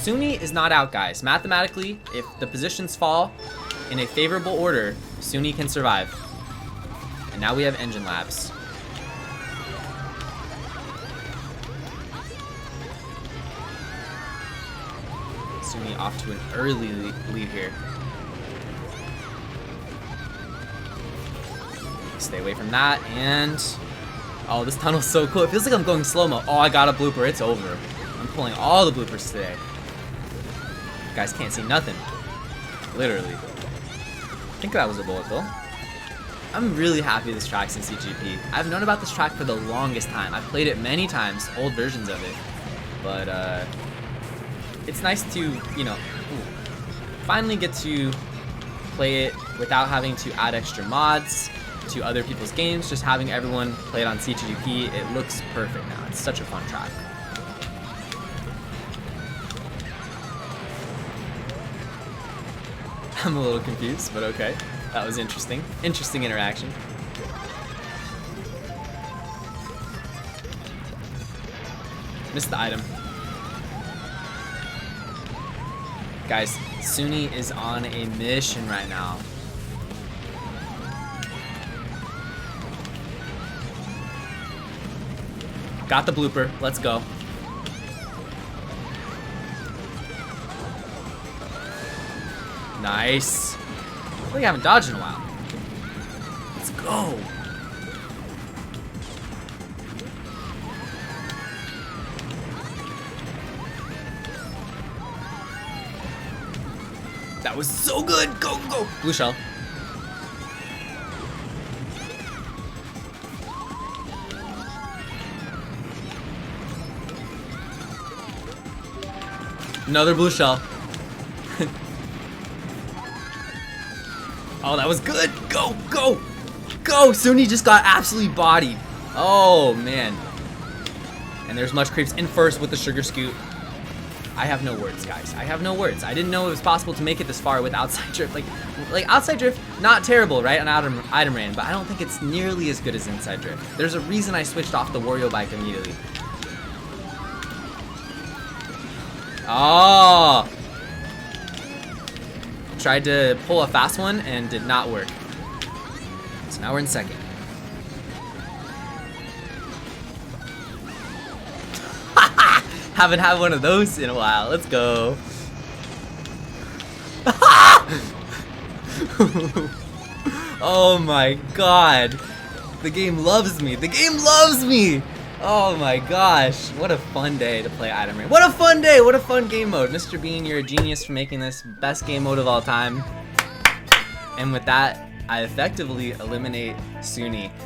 Sunni is not out, guys. Mathematically, if the positions fall in a favorable order, Sunni can survive. And now we have Engine Labs. Sunni off to an early lead here. Stay away from that, and oh, this tunnel's so cool. It feels like I'm going slow-mo. Oh, I got a blooper. It's over. I'm pulling all the bloopers today. You guys can't see nothing. Literally. I think that was a bullet bill. I'm really happy this track's in CGP. I've known about this track for the longest time. I've played it many times, old versions of it. But it's nice to, you know, finally get to play it without having to add extra mods to other people's games. Just having everyone play it on CGP, it looks perfect now. It's such a fun track. I'm a little confused, but okay. That was interesting. Interesting interaction. Missed the item. Guys, Sunni is on a mission right now. Got the blooper. Let's go. Nice. I feel like I haven't dodged in a while. Let's go. That was so good. Go, go. Blue shell. Another blue shell. Oh, that was good. Go, go, go. Sunni just got absolutely bodied. Oh, man. And there's Much Creeps in first with the sugar scoop. I have no words, guys. I have no words. I didn't know it was possible to make it this far with outside drift. Like outside drift, not terrible, right? On item rain, but I don't think it's nearly as good as inside drift. There's a reason I switched off the Wario bike immediately. Oh! Tried to pull a fast one and did not work. So now we're in second. Haven't had one of those in a while. Let's go. Oh my god. The game loves me. The game loves me. Oh my gosh. What a fun day to play Item Rain. What a fun day. What a fun game mode. Mr. Bean, you're a genius for making this best game mode of all time. And with that, I effectively eliminate Sunni.